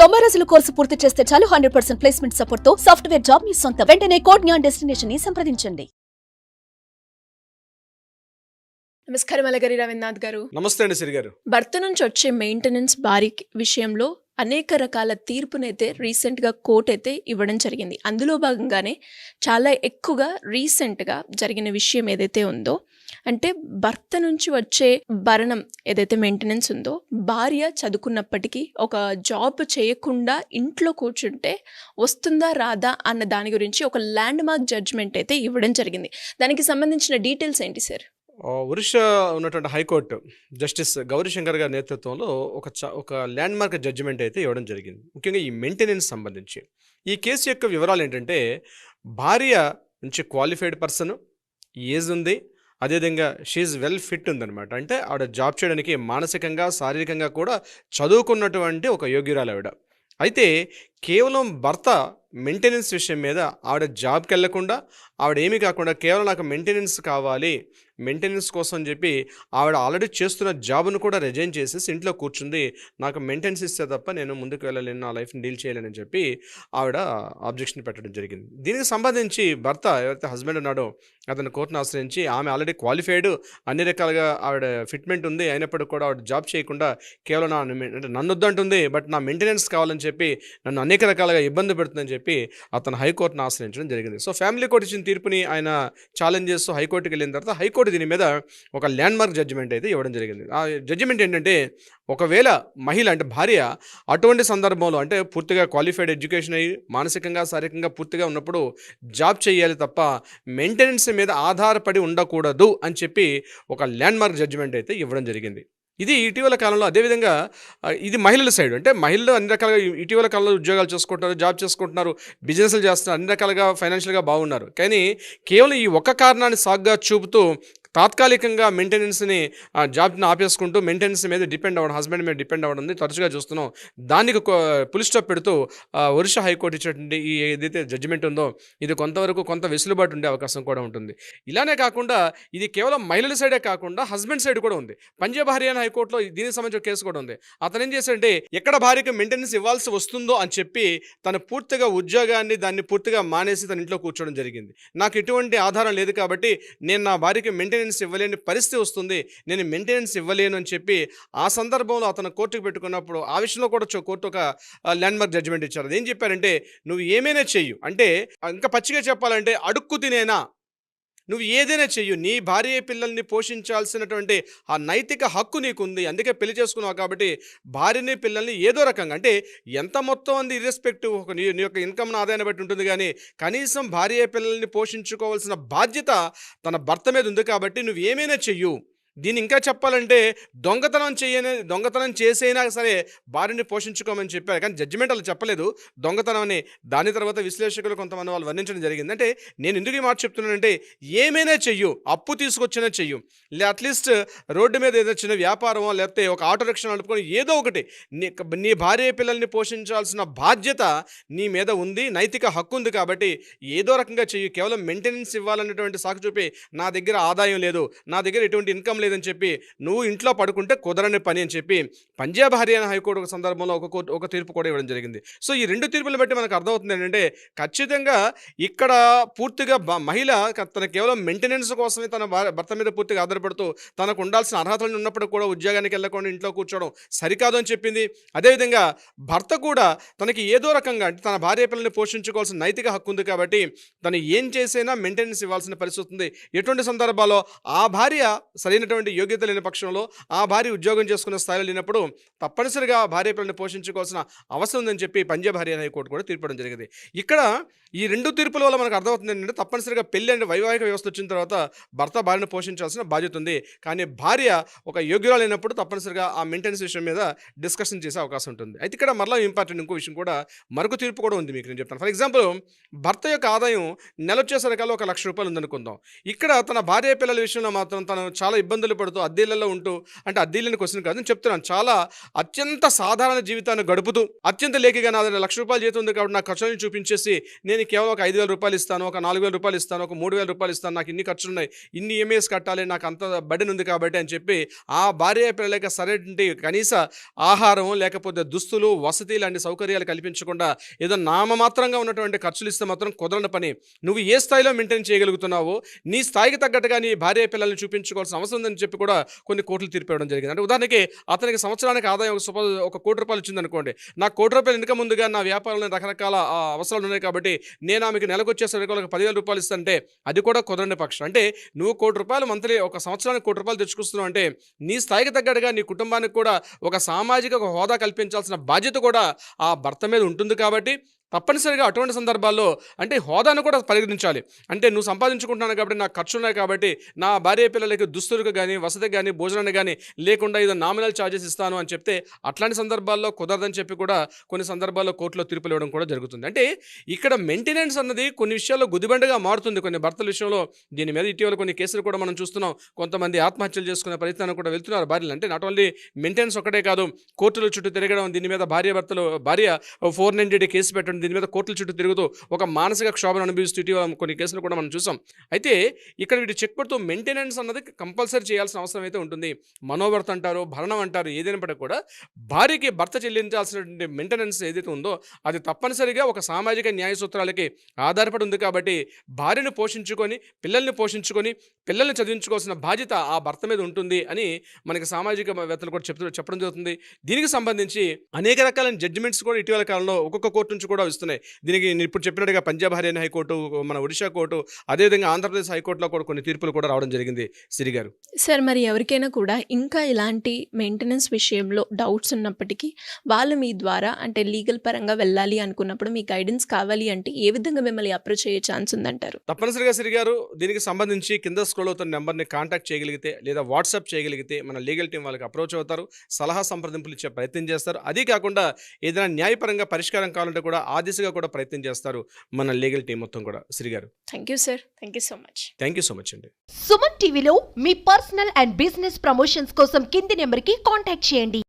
90 రోజుల కోర్సు పూర్తి చేస్తే చాలు 100% ప్లేస్మెంట్ సపోర్ట్ తో సాఫ్ట్వేర్ జాబ్ మీ సొంతం. వెంటనే కోడ్ జ్ఞాన్ డెస్టినేషన్ ని సంప్రదించండి. నమస్కారం అలగరి రవీంద్రనాథ్ గారు. నమస్తే అండి సిరి గారు. భర్త నుంచి వచ్చే మెయింటెనెన్స్ భారీ విషయంలో అనేక రకాల తీర్పునైతే రీసెంట్గా కోర్టు అయితే ఇవ్వడం జరిగింది. అందులో భాగంగానే చాలా ఎక్కువగా రీసెంట్గా జరిగిన విషయం ఏదైతే ఉందో, అంటే భర్త నుంచి వచ్చే భరణం ఏదైతే మెయింటెనెన్స్ ఉందో, భార్య చదువుకున్నప్పటికీ ఒక జాబ్ చేయకుండా ఇంట్లో కూర్చుంటే వస్తుందా రాదా అన్న దాని గురించి ఒక ల్యాండ్ మార్క్ జడ్జ్మెంట్ అయితే ఇవ్వడం జరిగింది. దానికి సంబంధించిన డీటెయిల్స్ ఏంటి సార్? ఒరిస్సా ఉన్నటువంటి హైకోర్టు జస్టిస్ గౌరీశంకర్ గారి నేతృత్వంలో ఒక ల్యాండ్ మార్క్ జడ్జిమెంట్ అయితే ఇవ్వడం జరిగింది. ముఖ్యంగా ఈ మెయింటెనెన్స్ సంబంధించి ఈ కేసు యొక్క వివరాలు ఏంటంటే, భార్య నుంచి క్వాలిఫైడ్ పర్సన్, ఏజ్ ఉంది, అదేవిధంగా షీఈ్ వెల్ ఫిట్ ఉందన్నమాట. అంటే ఆవిడ జాబ్ చేయడానికి మానసికంగా శారీరకంగా కూడా చదువుకున్నటువంటి ఒక యోగ్యురాలు ఆవిడ. అయితే కేవలం భర్త మెయింటెనెన్స్ విషయం మీద ఆవిడ జాబ్కి వెళ్లకుండా, ఆవిడ ఏమీ కాకుండా కేవలం నాకు మెయింటెనెన్స్ కావాలి, మెయింటెనెన్స్ కోసం అని చెప్పి ఆవిడ ఆల్రెడీ చేస్తున్న జాబ్ను కూడా రిజైన్ చేసేసి ఇంట్లో కూర్చుంది. నాకు మెయింటెనెన్స్ ఇస్తే తప్ప నేను ముందుకు వెళ్ళలేను, నా లైఫ్ని డీల్ చేయలేనని చెప్పి ఆవిడ ఆబ్జెక్షన్ పెట్టడం జరిగింది. దీనికి సంబంధించి భర్త ఎవరైతే హస్బెండ్ ఉన్నాడో అతను కోర్టును ఆశ్రయించి, ఆమె ఆల్రెడీ క్వాలిఫైడ్, అన్ని రకాలుగా ఆవిడ ఫిట్మెంట్ ఉంది, అయినప్పటికీ కూడా ఆవిడ జాబ్ చేయకుండా కేవలం అంటే నన్ను వద్దంటుంది, బట్ నా మెయింటెనెన్స్ కావాలని చెప్పి నన్ను అనేక రకాలుగా ఇబ్బంది పెడుతుందని చెప్పి అతను హైకోర్టును ఆశ్రయించడం జరిగింది. సో ఫ్యామిలీ కోర్టు ఇచ్చిన తీర్పుని ఆయన ఛాలెంజ్ చేస్తూ హైకోర్టుకి వెళ్ళిన తర్వాత హైకోర్టు దీని మీద ఒక ల్యాండ్ మార్క్ జడ్జిమెంట్ అయితే ఇవ్వడం జరిగింది. ఆ జడ్జిమెంట్ ఏంటంటే, ఒకవేళ మహిళ అంటే భార్య అటువంటి సందర్భంలో అంటే పూర్తిగా క్వాలిఫైడ్ ఎడ్యుకేషన్ అయ్యి మానసికంగా శారీరకంగా పూర్తిగా ఉన్నప్పుడు జాబ్ చేయాలి తప్ప మెయింటెనెన్స్ మీద ఆధారపడి ఉండకూడదు అని చెప్పి ఒక ల్యాండ్ మార్క్ జడ్జిమెంట్ అయితే ఇవ్వడం జరిగింది. ఇది ఇటీవల కాలంలో, అదేవిధంగా ఇది మహిళల సైడ్, అంటే మహిళలు అన్ని రకాలుగా ఇటీవల కాలంలో ఉద్యోగాలు చేసుకుంటున్నారు, జాబ్ చేసుకుంటున్నారు, బిజినెస్లు చేస్తున్నారు, అన్ని రకాలుగా ఫైనాన్షియల్గా బాగున్నారు. కానీ కేవలం ఈ ఒక్క కారణాన్ని సాగ్గా చూపుతూ తాత్కాలికంగా మెయింటెనెన్స్ని జాబ్ని ఆపేసుకుంటూ మెయింటెనెన్స్ మీద డిపెండ్ అవ్వడం, హస్బెండ్ మీద డిపెండ్ అవ్వడం తరచుగా చూస్తున్నాం. దానికి పులి స్టాప్ పెడుతూ ఒరిస్సా హైకోర్టు ఇచ్చినటువంటి ఈ ఏదైతే జడ్జిమెంట్ ఉందో, ఇది కొంత వెసులుబాటు ఉండే అవకాశం కూడా ఉంటుంది. ఇలానే కాకుండా ఇది కేవలం మహిళల సైడే కాకుండా హస్బెండ్ సైడ్ కూడా ఉంది. పంజాబ్ హర్యానా హైకోర్టులో దీనికి సంబంధించిన కేసు కూడా ఉంది. అతను ఏం చేశాడంటే, ఎక్కడ భార్యకు మెయింటెనెన్స్ ఇవ్వాల్సి వస్తుందో అని చెప్పి తను పూర్తిగా ఉద్యోగాన్ని దాన్ని పూర్తిగా మానేసి తన ఇంట్లో కూర్చోవడం జరిగింది. నాకు ఎటువంటి ఆధారం లేదు కాబట్టి నేను నా భార్యకి మెయింటెనెన్స్ ఇవ్వలేని పరిస్థితి వస్తుంది, నేను మెయింటెనెన్స్ ఇవ్వలేను అని చెప్పి ఆ సందర్భంలో అతను కోర్టుకు పెట్టుకున్నప్పుడు ఆ విషయంలో కూడా కోర్టు ఒక ల్యాండ్ మార్క్ జడ్జిమెంట్ ఇచ్చారు. అదేం చెప్పారంటే, నువ్వు ఏమైనా చెయ్యు, అంటే ఇంకా పచ్చిగా చెప్పాలంటే అడుక్కు తినేనా, నువ్వు ఏదైనా చెయ్యు, నీ భార్య పిల్లల్ని పోషించాల్సినటువంటి ఆ నైతిక హక్కు నీకుంది, అందుకే పెళ్లి చేసుకున్నావు కాబట్టి భార్యని పిల్లల్ని ఏదో రకంగా, అంటే ఎంత మొత్తం అంది ఇర్రెస్పెక్టివ్ నీ యొక్క ఇన్కమ్ ఆదాయాన్ని బట్టి ఉంటుంది, కానీ కనీసం భార్య పిల్లల్ని పోషించుకోవాల్సిన బాధ్యత తన భర్త మీద ఉంది కాబట్టి నువ్వు ఏమైనా చెయ్యు. దీన్ని ఇంకా చెప్పాలంటే దొంగతనం చేసైనా సరే భార్యని పోషించుకోమని చెప్పారు. కానీ జడ్జిమెంట్ అలా చెప్పలేదు దొంగతనం అని. దాని తర్వాత విశ్లేషకులు కొంతమంది వాళ్ళు వర్ణించడం జరిగింది. అంటే నేను ఎందుకు ఈ మాట చెప్తున్నానంటే, ఏమైనా చెయ్యు, అప్పు తీసుకొచ్చినా చెయ్యు, అట్లీస్ట్ రోడ్డు మీద ఏదో చిన్న వ్యాపారమో లేకపోతే ఒక ఆటో రిక్షా నడుపుకొని ఏదో ఒకటి, నీ భార్య పిల్లల్ని పోషించాల్సిన బాధ్యత నీ మీద ఉంది, నైతిక హక్కు ఉంది కాబట్టి ఏదో రకంగా చెయ్యు. కేవలం మెయింటెనెన్స్ ఇవ్వాలన్నటువంటి సాకు చూపి నా దగ్గర ఆదాయం లేదు, నా దగ్గర ఎటువంటి ఇన్కమ్ లేదని చెప్పి నువ్వు ఇంట్లో పడుకుంటే కుదరని పని అని చెప్పి పంజాబ్ హర్యానా హైకోర్టు ఒక సందర్భంలో ఒక తీర్పు కూడా ఇవ్వడం జరిగింది. సో ఈ రెండు తీర్పులు బట్టి మనకు అర్థమవుతుంది ఏంటంటే, ఖచ్చితంగా ఇక్కడ పూర్తిగా మహిళ తన కేవలం మెయింటెనెన్స్ కోసమే తన భర్త మీద పూర్తిగా ఆధారపడుతూ తనకు ఉండాల్సిన అర్హతలు ఉన్నప్పుడు కూడా ఉద్యోగానికి వెళ్ళకుండా ఇంట్లో కూర్చోవడం సరికాదు అని చెప్పింది. అదేవిధంగా భర్త కూడా తనకి ఏదో రకంగా, అంటే తన భార్య పిల్లల్ని పోషించుకోవాల్సిన నైతిక హక్కు ఉంది కాబట్టి తను ఏం చేసైనా మెయింటెనెన్స్ ఇవ్వాల్సిన పరిస్థితి ఉంది. ఎటువంటి సందర్భాల్లో ఆ భార్య సరైనటువంటి యోగ్యత లేని పక్షంలో, ఆ భార్య ఉద్యోగం చేసుకునే స్థాయిలో లేనప్పుడు తప్పనిసరిగా భార్య పిల్లల్ని పోషించుకోవాల్సిన అవసరం ఉందని చెప్పి పంజాబ్ హర్యానా హైకోర్టు కూడా తీర్పడం జరిగింది. ఇక్కడ ఈ రెండు తీర్పుల వల్ల మనకు అర్థమవుతుంది ఏంటంటే, తప్పనిసరిగా పెళ్లి అంటే వైవాహిక వ్యవస్థ వచ్చిన తర్వాత భర్త భార్యను పోషించాల్సిన బాధ్యత ఉంది. కానీ భార్య ఒక యోగ్యురాలు అయినప్పుడు తప్పనిసరిగా ఆ మెయింటెనెన్స్ విషయం మీద డిస్కషన్ చేసే అవకాశం ఉంటుంది. అయితే ఇక్కడ మరలా ఇంపార్టెంట్ ఇంకో విషయం కూడా, మరొక తీర్పు కూడా ఉంది, మీకు నేను చెప్తాను. ఫర్ ఎగ్జాంపుల్, భర్త యొక్క ఆదాయం నెల వచ్చేసరికల్లా 1,00,000 రూపాయలు ఉందనుకుందాం. ఇక్కడ తన భార్య పిల్లల విషయంలో మాత్రం తను చాలా ఇబ్బంది ఇబ్బందులు పడుతూ అద్దెలలో ఉంటూ, అంటే అద్దెలని క్వశ్చన్ కాదు నేను చెప్తున్నాను, చాలా అత్యంత సాధారణ జీవితాన్ని గడుపుతూ అత్యంత లేఖిగా నా దగ్గర ₹1,00,000 జీతం ఉంది కాబట్టి నా ఖర్చులను చూపించేసి నేను కేవలం ఒక ₹5,000 ఇస్తాను, ఒక ₹4,000 ఇస్తాను, ఒక ₹3,000 ఇస్తాను, నాకు ఇన్ని ఖర్చులున్నాయి, ఇన్ని ఈఎంఐస్ కట్టాలి, నాకు అంత బర్డెన్ ఉంది కాబట్టి అని చెప్పి ఆ భార్య పిల్లలకి సరైనటువంటి కనీస ఆహారం లేకపోతే దుస్తులు వసతి లాంటి సౌకర్యాలు కల్పించకుండా ఏదో నామమాత్రంగా ఉన్నటువంటి ఖర్చులు ఇస్తే మాత్రం కుదరని పని. నువ్వు ఏ స్థాయిలో మెయింటైన్ చేయగలుగుతున్నావో నీ స్థాయికి తగ్గట్టుగా నీ భార్య పిల్లల్ని చూపించుకోవాల్సిన అవసరం ఉందని చెప్పి కూడా కొన్ని కోట్లు తీర్పు ఇవ్వడం జరిగింది. అంటే ఉదాహరణకి అతనికి సంవత్సరానికి ఆదాయం ఒక ₹1,00,00,000 వచ్చిందనుకోండి, నాకు ₹1,00,00,000 ఇన్కమ్ ముందుగా నా వ్యాపారంలో రకరకాల అవసరాలు ఉన్నాయి కాబట్టి నేను ఆమెకి నెలకు వచ్చేసరికి ఒక ₹10,000 ఇస్తుంటే అది కూడా కుదరని పక్షం. అంటే నువ్వు ₹1,00,00,000 మంత్లీ ఒక సంవత్సరానికి ₹1,00,00,000 తెచ్చుకొస్తున్నావు అంటే నీ స్థాయికి తగ్గట్టుగా నీ కుటుంబానికి కూడా ఒక సామాజిక ఒక హోదా కల్పించాల్సిన బాధ్యత కూడా ఆ భర్త మీద ఉంటుంది కాబట్టి తప్పనిసరిగా అటువంటి సందర్భాల్లో అంటే హోదాను కూడా పరిగణించాలి. అంటే నువ్వు సంపాదించుకుంటున్నాను కాబట్టి నాకు ఖర్చు ఉన్నాయి కాబట్టి నా భార్య పిల్లలకి దుస్తులకు కానీ వసతికి కానీ భోజనానికి కానీ లేకుండా ఏదో నామినల్ ఛార్జెస్ ఇస్తాను అని చెప్తే అట్లాంటి సందర్భాల్లో కుదరదని చెప్పి కూడా కొన్ని సందర్భాల్లో కోర్టులో తీర్పులు ఇవ్వడం కూడా జరుగుతుంది. అంటే ఇక్కడ మెయింటెనెన్స్ అన్నది కొన్ని విషయాల్లో గుదిబండగా మారుతుంది కొన్ని భర్తల విషయంలో. దీని మీద ఇటీవల కొన్ని కేసులు కూడా మనం చూస్తున్నాం. కొంతమంది ఆత్మహత్యలు చేసుకునే ప్రయత్నాన్ని కూడా వెళ్తున్నారు భార్యలు. అంటే నాట్ ఓన్లీ మెయింటెనెన్స్ ఒకటే కాదు, కోర్టుల చుట్టూ తిరగడం, దీని మీద భార్య 490 కేసు పెట్టడం, దీని మీద కోర్టుల చుట్టూ తిరుగుతూ ఒక మానసిక క్షోభను అనుభవిస్తూ ఇటీవల కొన్ని కేసులు కూడా మనం చూసాం. అయితే ఇక్కడ వీటి చెక్ పెడుతూ మెయింటెనెన్స్ అన్నది కంపల్సరీ చేయాల్సిన అవసరం అయితే ఉంటుంది. మనోభర్త అంటారు, భరణం అంటారు, ఏదైనప్పటికీ కూడా భార్యకి భర్త చెల్లించాల్సినటువంటి మెయింటెనెన్స్ ఏదైతే ఉందో అది తప్పనిసరిగా ఒక సామాజిక న్యాయ సూత్రాలకి ఆధారపడి ఉంది. కాబట్టి భార్యను పోషించుకొని పిల్లల్ని చదివించుకోవాల్సిన బాధ్యత ఆ భర్త మీద ఉంటుంది అని మనకి సామాజిక వేత్తలు కూడా చెప్పడం జరుగుతుంది. దీనికి సంబంధించి అనేక రకాలైన జడ్జిమెంట్స్ కూడా ఇటీవల కాలంలో ఒక్కొక్క కోర్టు నుంచి కూడా ఇస్తున్నాయి. దీనికి నేను ఇప్పుడు చెప్పినట్టుగా పంజాబ్ హర్యానా హైకోర్టు, మన ఒడిషా కోర్టు, అదేవిధంగా ఆంధ్రప్రదేశ్ హైకోర్టులో కూడా కొన్ని తీర్పులు కూడా రావడం జరిగింది. సిరి గారు సార్, మరి ఎవరికైనా కూడా ఇంకా ఇలాంటి మెయింటెనెన్స్ విషయంలో డౌట్స్ ఉన్నప్పటికీ వాళ్ళు మీ ద్వారా అంటే లీగల్ పరంగా వెళ్ళాలి అనుకున్నప్పుడు మీ గైడెన్స్ కావాలి అంటే ఏ విధంగా మిమ్మల్ని అప్రోచ్ అయ్యే ఛాన్స్ ఉందంటారు? తప్పనిసరిగా సిరి గారు దీనికి సంబంధించి కింద స్క్రోల్ అవుతున్న నెంబర్ని కాంటాక్ట్ చేయగలిగితే లేదా వాట్సాప్ చేయగలిగితే మన లీగల్ టీం వాళ్ళకి అప్రోచ్ అవుతారు, సలహా సంప్రదింపులు ఇచ్చే ప్రయత్నం చేస్తారు. అదే కాకుండా ఏదైనా న్యాయపరంగా పరిష్కారం కావాలంటే కూడా ఆ దిశగా కూడా ప్రయత్నం చేస్తారు మన లీగల్ టీం మొత్తం కూడా. శ్రీ గారు thank you sir, thank you so much. Thank you so much అండి. సుమన్ టీవీలో మీ పర్సనల్ అండ్ బిజినెస్ ప్రమోషన్స్ కోసం కింది నెంబర్కి కాంటాక్ట్ చేయండి.